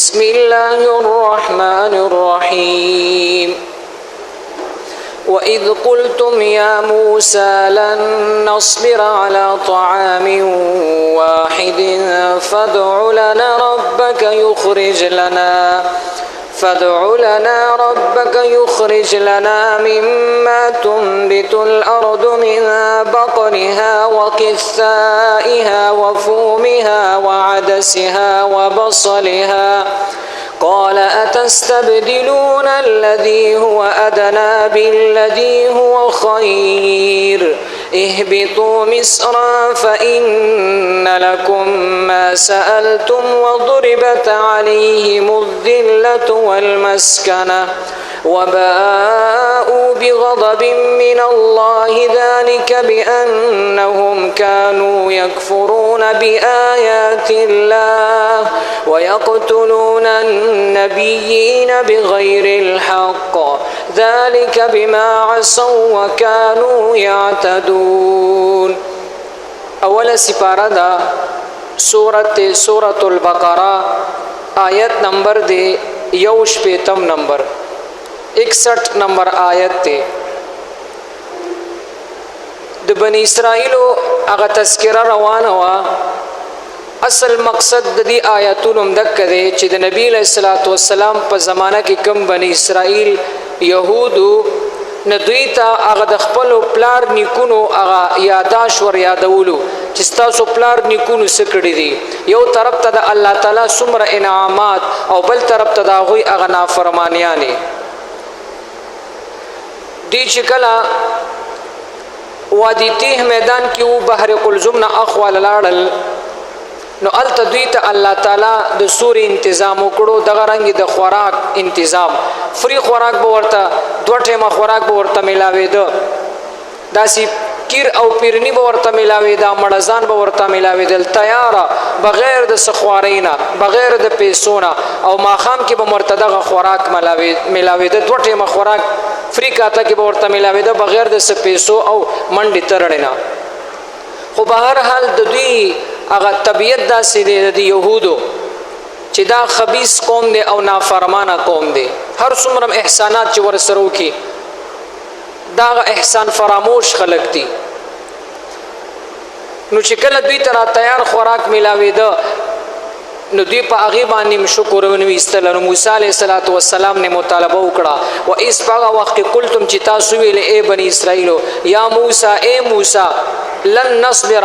بسم الله الرحمن الرحيم وإذ قلتم يا موسى لن نصبر على طعام واحد فادع لنا ربك يخرج لنا مما تنبت الأرض من بقلها وقثائها وفومها وعدسها وبصلها قال أتستبدلون الذي هو أدنى بالذي هو خير اهبطوا مصرا فإن لكم ما سألتم وضربت عليهم الذلة والمسكنة وباءوا بغضب من الله ذلك بأنهم كانوا يكفرون بآيات الله ويقتلون النبيين بغير الحق ذلك بما عصوا وكانوا يعتدون. اول سپارہ دا سورة البقرہ آیت نمبر دے 61 نمبر 61 نمبر آیت تے د بنی اسرائیلو اغا تذکرہ روانه وا. اصل مقصد د دې آیاتونو مدک دی چې د نبی علیہ الصلوۃ والسلام په زمانہ کې کم بنی اسرائیل يهودو ندویتا هغه د خپل پلار نیکونو هغه یاداش ور یادولو چې تاسو پلار نیکونو سکړی دي. یو طرف ته د الله تعالی څومره انعامات او بل طرف ته د هغه هغه نافرمانیانه دي چې کله وادي تیه میدان کې وو بحر قلزم نه اخوال لاړل نو التدویت الله تعالی د سوري تنظیم وکړو دغه رنګ د خوراک تنظیم فری خوراک به ورته دوه ټیمه خوراک به ورته ملاوي ده داسي کیر او پیرنی به ورته ملاوي ده مړزان به ورته ملاوي ده تیار بغیر د سخوارینا بغیر د پیسونا او ماخام کې به مرتدغه خوراک ملاوي ده دوه ټیمه خوراک فری کاته کې به ورته ملاوي ده بغیر د پیسو او منډي ترړینا. خو په هر حال د دوی اغه طبيعت داسې دی د يهودو چې دا خبيث قوم دی او نافرمانه قوم دی. هر څومره احسانات چې ورسره وکي دا احسان فراموش خلق دي. نو چې کله دوی تر تیار خوراک ملاوي ده نو دوی په هغه باندې شکر ونويستل. نو موسی عليه السلام نه مطالبه وکړه و اس هغه وخت قلتم چې تاسو ویل اے بني اسرائیلو یا موسی اے موسی لن نصبر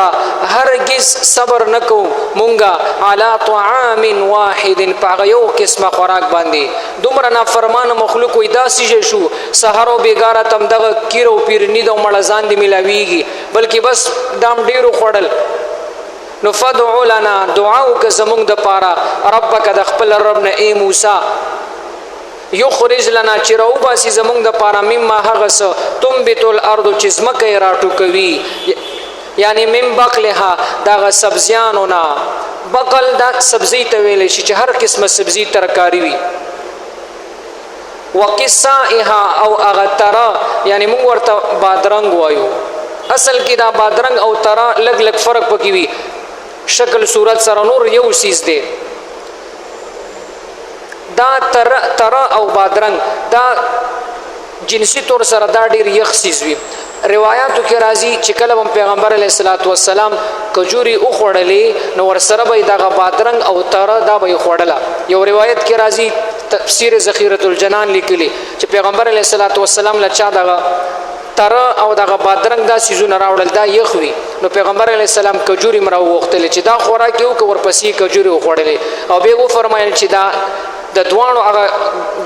هرگز صبر نکو مونږه علی طعام واحد پاغه یو قسمه خوراک باندې دومره نافرمان مخلوق وې داسې شو سحر او بیګاره تم دغه کیرو پیرنی د مړزان دی ملاویږي بلکې بس دام ډیرو خړل. نو فدعو لنا دعاو که زمونږ د پاره ربک د خپل رب نه ای موسی یخرج لنا چرو باسی زمونږ د پاره مما هغه څه تنبت الارض چې زمکه راټو کوي یعنی من بقلها دغه سبزیانو نا بقل دا سبزی ته ویل شي چې هر قسمه سبزی ترکاری وي وقصائها او اغترا یعنی موږ ورته بادرنګ وایو اصل کې دا بادرنګ او ترا لګ لګ فرق پکې وي شکل صورت سره نور یو سیز دی. دا ترا او بادرنګ دا جنسی طور سره دا ډیر یخ سیز وي. روایتو کې راځي چې کله پیغمبر علیه الصلاۃ والسلام کجوري او خړلې نو ور سره به دغه بادرنګ او ترا دا به خړله. یو روایت کې راځي تفسیر ذخیرۃ الجنان لیکلي چې پیغمبر علیه الصلاۃ والسلام لچا دغه ترا او دغه بادرنګ دا سيزونه راوړل دا یخوي. نو پیغمبر علیه السلام کجوري مرو وختل چې دا خوراک یو کو ورپسې کجوري خړلې او به و فرمایل چې دا د دوانو هغه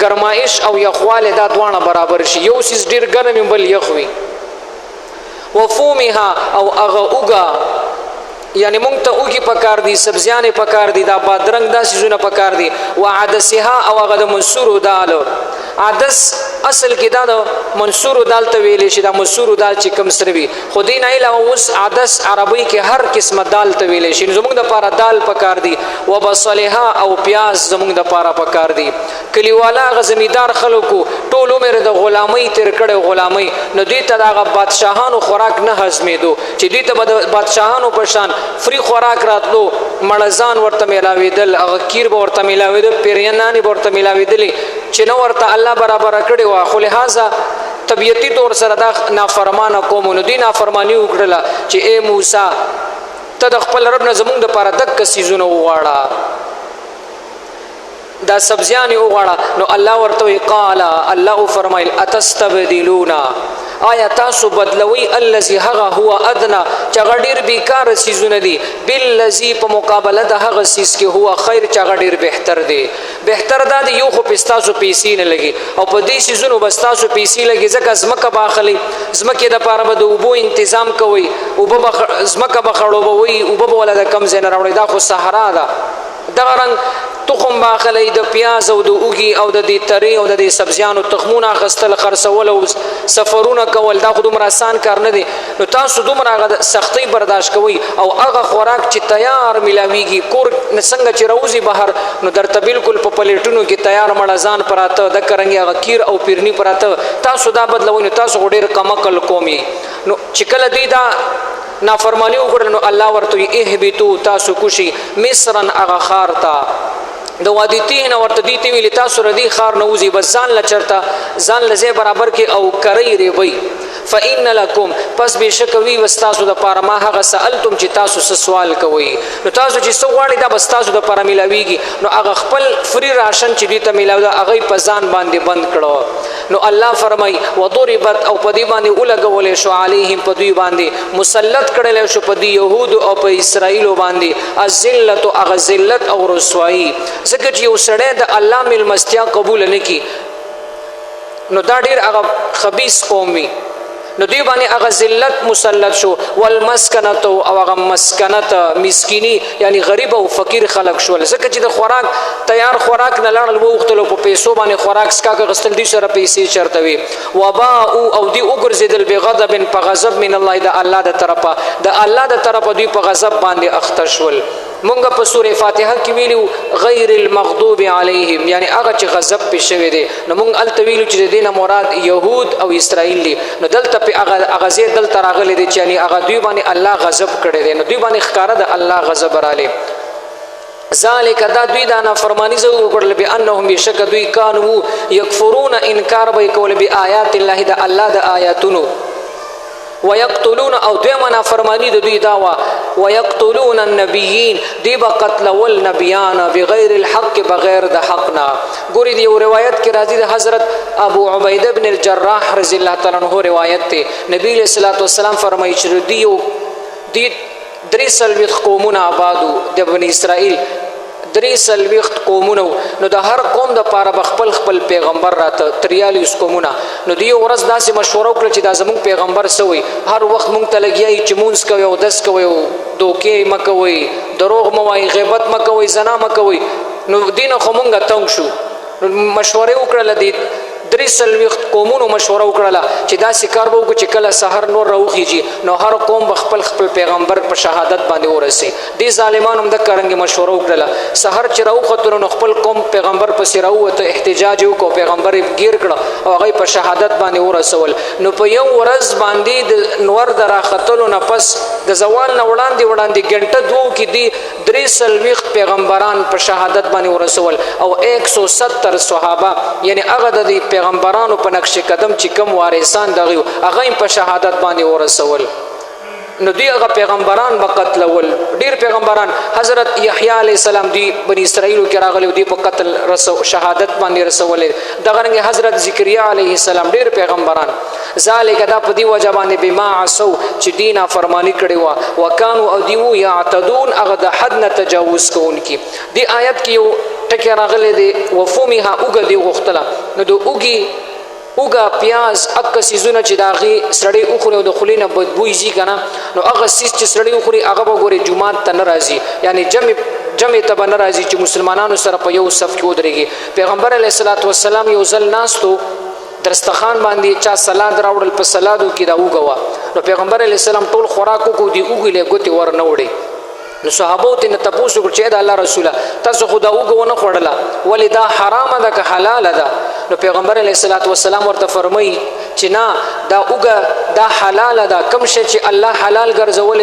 ګرمایش او یخواله دا دوانه برابر شي یو سیس ډیر ګرم بل یخوي. وفومها او اغه اوګه یعنی مونږ ته اوګي پکار دي سبزیانه پکار دي دا بادرنګ دا سيزونه پکار دي وعدسها او اغه د منصور دال عدس اصل کې دا د منصور دال ته ویل شي دا منصور دال چې کم سره وي خو دې نه علاوه اوس عدس عربی کې هر قسمه دال ته ویل شي زموږ د پاره دال پکار دي وبصلها او پیاز زموږ د پاره پکار دي کلیوالا غزمیدار خلکو ټول عمر د غلامۍ تیر کړي غلامۍ نو دوی ته د بادشاهانو خوراک نه هضمېدو چې دوی ته د بادشاهانو په شان فری خوراک راتلو مړزان ورته میلاوېدل هغه کیر به ورته میلاوېدل پیریانانې به ورته میلاوېدلې چې نو ورته الله برابر کړي وا خو لہذا طبيعتي طور سره دا نافرمانه قوم نو دي نافرمانی وکړه چې اے موسی ته د خپل رب نه زمونږ د پاره دک سيزونه وغواړه دا سبزیان وغواړه نو الله ورته قال الله فرمایل اتستبدلون آیا تاسو بدلوي الذي هغه هو ادنى چې غډیر بیکار سيزونه دي بالذي په مقابله د هغه سيز کې هو خیر چې غډیر بهتر دي بهتر دا دی یو خو پستاسو پیسې نه لګي او په دې سيزونو بستاسو پیسې لګي ځکه زمکه باخلي زمکه د پاره به د اوبو تنظیم کوي او به زمکه بخړوبوي او به ولا د کم زین راوړي دا خو صحرا ده دغه رنګ تخم باخلی د پیاز او د اوږي او د دې تری او د دې سبزیانو تخمونه اخیستل خرڅول او سفرونه کول دا خو دومره آسان کار نه دی نو تاسو دومره هغه سختۍ برداشت کوئ او هغه خوراک چې تیار میلاویږي کور څنګه چې راوځي بهر نو درته بالکل په پلیټونو کې تیار مړزان پراته د کرنګي هغه کیر او پیرنی پراته تاسو دا بدلوئ نو تاسو ډېر کم عقل قومي نو چې کله دوی دا نافرمانی وکړل نو الله ورته اهبتو تاسو کوشي مصرن هغه خار تا د وادي تین ورته دي تی ویل تاسو ردی خار نوزي بس ځان لچرتا ځان لزه برابر کې او کوي ری وي فإن لكم پس بشکوي واستاسو د پاره ما هغه سوالتم چې تاسو سوال کوي نو تاسو چې سوالي دا بس تاسو د پاره ملاويږي نو هغه خپل فری راشن چې دې ته ملاو دا هغه په ځان باندې بند کړو نو الله فرمای وضربت او په دې باندې ولګولې شو عليهم په دې باندې مسلط کړل شو په دې يهود او په اسرائيل باندې الذلت او غذلت او رسوایی ځکه چې یو سړی د الله ملمستیا قبول نه کی نو دا ډیر هغه خبيث قوم وي نو دی باندې هغه ذلت مسلط شو والمسکنه او هغه مسکنه مسکینی یعنی غریب او فقیر خلق شو ځکه چې د خوراک تیار خوراک نه لړل وختلو په پیسو باندې خوراک سکا غستل دي سره پیسې چرتوي وبا او دی وګرځیدل بغضب په غضب من الله د الله د طرفه د الله د طرفه دی په غضب باندې اخته شول مونږ په سورې فاتحه کې ویلو غیر المغضوب علیهم یعنی هغه چې غضب په شوی دی نو مونږ الته ویلو چې دینه مراد يهود او اسرائیل دي نو دلته په هغه زی دلته راغلي دي چې یعنی هغه دوی باندې الله غضب کړی دی نو دوی باندې ښکارا د الله غضب رااله ذالک دا دوی دا نافرمانی زو وکړل به انهم بشک دوی کانو یکفرون انکار به کول به آیات الله د الله د آیاتونو ويقتلون او دوی نافرمانی د دوی داوا ويقتلون النبيين دی بقتل والنبيان بغیر الحق بغیر د حقنا ګوري دی روایت کې راځي د حضرت ابو عبیده بن الجراح رضی الله تعالی عنہ روایت ته نبی صلی الله علیه وسلم فرمایي چې دی درې سلويخ قومونه آبادو د بنی اسرائیل درې سلويخت قومونه نو د هر قوم د پاره خپل پیغمبر راته 43 قومونه نو دی ورځ داسې مشوره وکړه چې دا زموږ پیغمبر سوی هر وخت مونږ ته لګیای چې مونږ کوي او داس کوي او دوکې مکوي دروغ موای غیبت مکوي زنا مکوي نو دین خو مونږه تنگ شو مشوره وکړه د درې سلويخت قومونو مشوره وکړه چې دا سکار به وکړي چې کله سحر نور راوخیږي نو هر قوم خپل پیغمبر په شهادت باندې ورسي دي ظالمانو هم د کارنګ مشوره وکړه سحر چې راوخته نو خپل قوم پیغمبر پسې راوته احتجاج وکړو پیغمبر یې گیر کړ او هغه په شهادت باندې ورسول نو په یو ورځ باندې د نور دراختلو نه پس د زوال نه وړاندې ګنټه دوه کې دي درې سلويخت پیغمبران په شهادت باندې ورسول او 170 صحابه یعنی هغه د پیغمبرانو په نقش قدم چې کوم وارثان دغه هغه په شهادت باندې ورسول نو دی هغه پیغمبران بقتلول ډیر پیغمبران حضرت یحیی علی السلام دی بنی اسرائیل کې راغلی دی په قتل شهادت باندې رسول دغه رنګ حضرت زکریا علیه السلام ډیر پیغمبران ذالک دا په دی وجه باندې بما عصوا چې دینه فرمانی کړي وا وکانو او دیو یعتدون هغه د حد نه تجاوز کوونکی دی آیت کې یو ټکی راغلی دی وفومها اوګه دی غختله نو د اوګه پیاز اک سيزونه چې داغي سړی اوخره د خلینه بدبوې زی کنه نو هغه سیس چې سړی اوخري هغه به ګوري جمعه ته ناراضي یعنی جمع ته به ناراضي چې مسلمانانو سره په یو صف کې ودرېږي پیغمبر علیه الصلاۃ والسلام یو ځل ناستو درستخان باندې چا سلاد راوړل په سلادو کې دا وګوا نو پیغمبر علیه السلام ټول خوراکو کو دی وګلې ګوتې ور نه وړي نو صحابو ته تاسو کو چې دا الله رسوله تاسو خدا وګونه خوړله ولی دا حرام ده که حلال ده نو پیغمبر علیه السلام ورته فرمایي چې نه دا وګه دا حلال ده کوم شی چې الله حلال ګرځول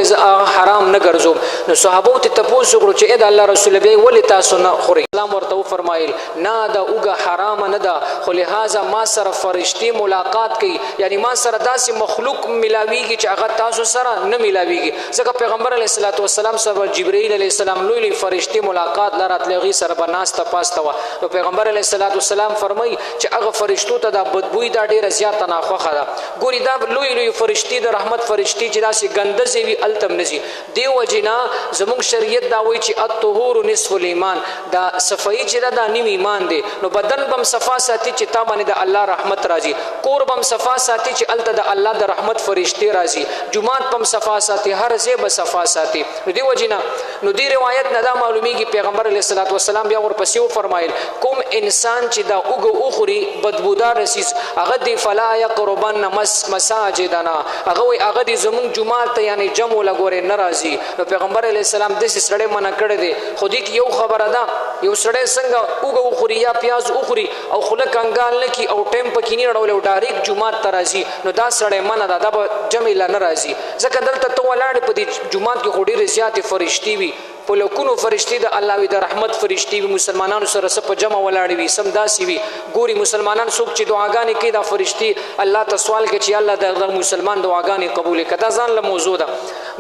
حرام نه ګرځوم نو صحابو ته تاسو کو چې دا الله رسوله به ولی تاسو نه خوري اسلام ورته فرمایل نه دا وګه حرام نه ده خو لہذا ما سره فرشتي ملاقات کوي یعنی ما سره داسې مخلوق ملاويږي چې هغه تاسو سره نه ملاويږي ځکه پیغمبر علیه السلام سره جبرائیل علیه السلام لوی فرشتي ملاقات لراتلغي سره بناسته پاسته و نو پیغمبر علیه السلام فرمایي چې هغه فرشتو ته دا بدبوئی دا ډیره زیاته ناخوخه ده ګوري دا لوی فرشتي د رحمت فرشتي چې داسې ګنده زیوی التم نزي دیو جنا زموږ شریعت دا وایي چې الطهور نصف الایمان دا صفائی چې دا نیم ایمان دی نو بدن بم صفا ساتي چې تا باندې د الله رحمت راځي کور بم صفا ساتي چې الته د الله د رحمت فرشتي راځي جمعات بم صفا ساتي هر ځای به صفا ساتي دیو جنا نو دی روایت نه دا معلومیږي پیغمبر علیه السلام بیا ورپسې فرمایل کوم انسان چې دا اوګه اوخوري بدبودار رسیز هغه دی فلا یقربن مساجدنا هغه وي هغه دی زموږ جمعات ته یعنی جمع لګوري ناراضي نو پیغمبر علیه السلام د سړی منع کړی دی خو دې یو خبره ده یو سړی څنګه اوګه اوخوري یا پیاز اوخوري او خله کنګال لکی او ټیم پکې نه ډول ډایرک جمعات ته راځي نو دا سړی منع ده دا جمع لا ناراضي ځکه دلته تو ولاړ په دې جمعات کې خوري رضایت فرشتي وي په لکونو فرشتي د الله وی د رحمت فرشتي وي مسلمانانو سره په جمع ولاړ وي سم داسي وي ګوري مسلمانان څوک چې دعاګانې کوي دا فرشتي الله ته سوال کوي چې الله د مسلمان دعاګانې قبول کړي دا ځان له موضوع ده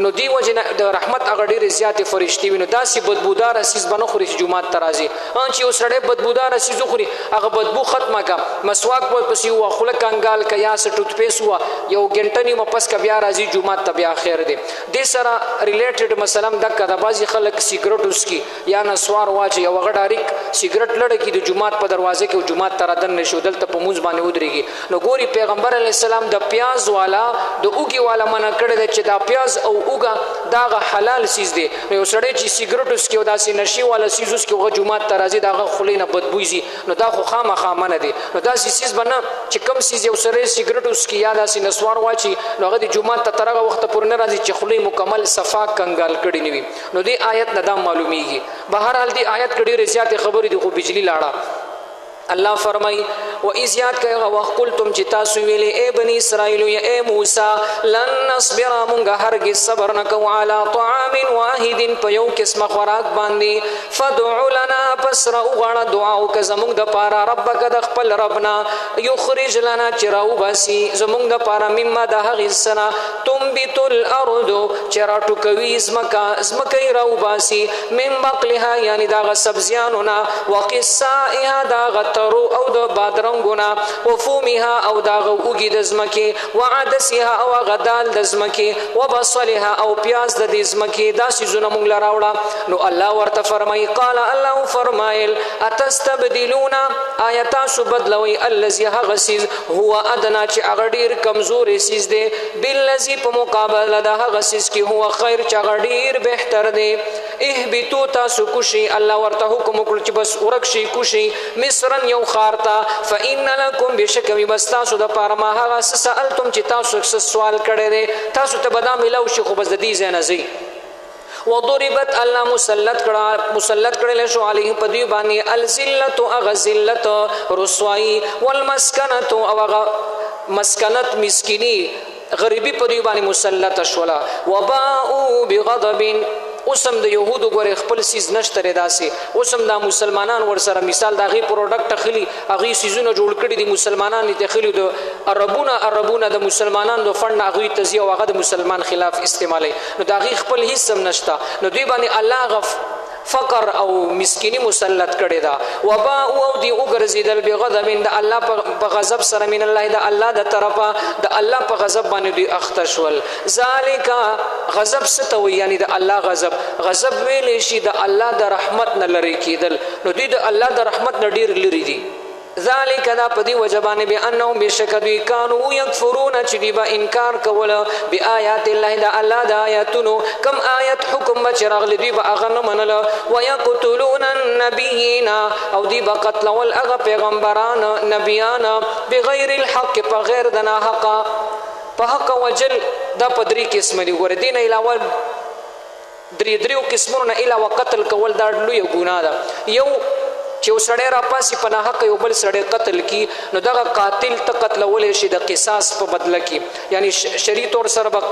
نو دی وجه د رحمت هغه ډېر زیات فرشتي وي نو داسي بدبودار اساس بنو خوري جمعات ترازي چې یو سړی بدبودار اساس خوري هغه بدبو ختمه کا مسواک په پسې وا خله کانګال کا یا س ټوت پیس وا یو ګنټنی مپس کا بیا راځي جمعات ته بیا خیر دی د سره ریلیټډ مثلا دغه د بازي خلک سیګریټ وسکي یا نسوار واچي یو غړ ډایرک سیګریټ لړ کی د جمعات په دروازه کې جمعات تر دن نشو دلته په موږ باندې ودرېږي نو ګوري پیغمبر علی السلام د پیاز والا د اوګي والا منع کړی چې دا پیاز او اوګه دا حلال سیز دی نو یو سړی چې سیګریټ وسکي او داسې نشي والا سیز وسکي او جمعات تر راځي دا خلینه بدبوزي نو دا خو خامخا منه دی نو دا سیز بنه چې کم سیز یو سړی سیګریټ وسکي یا داسې نسوار واچي نو هغه د جمعات ترغه وخت پورې نه راځي چې خلی مکمل صفا کنګال کړي نیوي نو دی آیت نه دا معلومیږي بهر حال دی آیت کډي رضایت خبرې دی خو بجلی لاړه الله فرمای و اذ یاد کړه وقلتم چې تاسو ویلې اے بنی اسرائیل یا اے موسی لن نصبر مونږه هرګز صبر نکو علی طعام واحد په یو قسم خوراک باندې فدع لنا پس را وغواړه دعا وکړه زمونږ د پاره ربک د خپل ربنا یخرج لنا چې راو باسي زمونږ د پاره مما د هغې سره تنبت الارض چې راټوکوي ځمکه راو باسي من بقلها یعنی دغه سبزیانو نه وقصائها دغه ترو او د بادرنګونه وفومها او دغه اوږي د ځمکې وعدسها او غدال د ځمکې وبصلها او پیاز د دې ځمکې دا سيزونه مونږ لراوړه نو الله ورته فرمایي قال الله فرمایل اتستبدلون آیتا سو بدلوي الذي هغه سیز هو ادنا چې هغه ډیر کمزور سیز دی بالذي په مقابله د هغه سیز کې هو خیر چې هغه ډیر بهتر دی اهبطوا تاسو کوشي الله ورته حکم وکړ چې بس ورکشي کوشي مصرن یو خارتا فإن لكم بشکوي بس تاسو د پاره ما هغه سوالتم چې تاسو سوال کړی دی تاسو ته بدا ملو شي خو بس د دې ځای نه زی وضربت الله مسلط کړل شو علیه په دی باندې الذلت اغذلت رسوایی والمسکنت او مسکنت مسکینی غریبی په دی باندې مسلط شولا وباء بغضب اوسم د يهودو ګورې خپل سیز نشته رداسي اوسم د مسلمانان ور سره مثال د غي پروډکټ خلی اغي سیزونه جوړ کړي دي مسلمانان ته خلی د عربونه د مسلمانانو د فند اغي تزیه او هغه د مسلمان خلاف استعمالي نو د غي خپل هیڅ هم نشته نو دوی باندې الله فقر او مسکینی مسلط کړي دا وبا او دی وګرځیدل بغضب د الله په غضب سره من الله د الله د طرفه د الله په غضب باندې دی اختشول ذالک غضب ستوي یعنی د الله غضب ویل شي د الله د رحمت نه لری کیدل نو دی د الله د رحمت نه ډیر لري دي ذالک دا پدی وجبان بانهم بشکدوی کانوا یکفرون چې دی با انکار کوله بیاات الله دا الله د آیاتونو کم آیت حکم بچراغ دی با اغه منل ويقتلون النبیین او دی با قتل ول اغه پیغمبران نبیان بغیر الحق بغیر دنا حق په حق وجل دا پدری قسم دی ور دین علاوه دریو قسمونه علاوه قتل کول دا لوی ګناه ده یو چې وسړی را پاسي په ناحق یو بل سړی قتل کی نو دغه قاتل ته قتل ولې شي د قصاص په بدله کې یعنی شرعي طور سره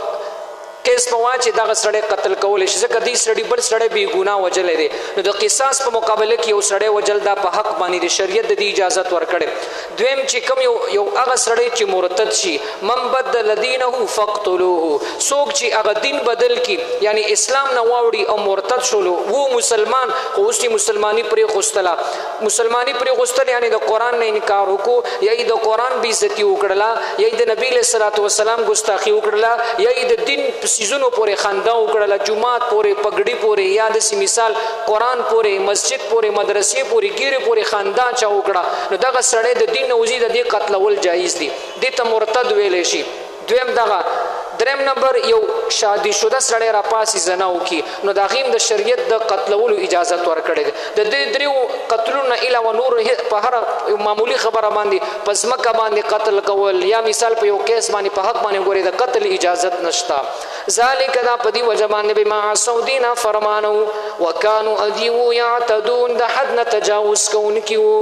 کیس په واچ دغه سړی قتل کول شي ځکه دې سړی بل سړی بی ګناه وجل دی نو د قصاص په مقابله کې یو سړی وجل دا په حق باندې د شریعت د اجازه ورکړي دویم چې کوم یو هغه سړی چې مرتد شي من بدل دینه فقتلوه څوک چې هغه دین بدل کی یعنی اسلام نه واوړي او مرتد شول وو مسلمان خو اوس مسلمانی پرې غوستله مسلمانی پرې غوستل یعنی د قران نه انکار وکړو یا د قران بی عزتی وکړه یا د نبی له صلوات و سلام ګستاخی وکړه یا د دین سیزونو پورې خندا وکړه جمعات پورې پګړی پورې یا د مثال قران پورې مسجد پورې مدرسې پورې ګیره پورې خندا چا وکړه نو دغه سړی د دین نوزي د دې قتل ول جایز دي د ته مرتد ویل شي دویم دغه دریم نمبر یو شادي شوده سړی را پاسي زناو کی نو دا غیم د شریعت د قتلولو اجازه ورکړي د دې دریو قتلونه علاوه نور په هر معمولی خبره باندې پس مکه باندې قتل کول یا مثال په یو کیس باندې په حق باندې ګوري د قتل اجازه نشتا ذالک دا پدی وجبان به ما سعودینا فرمانو وکانو ادیو یعتدون د حد نه تجاوز کوونکیو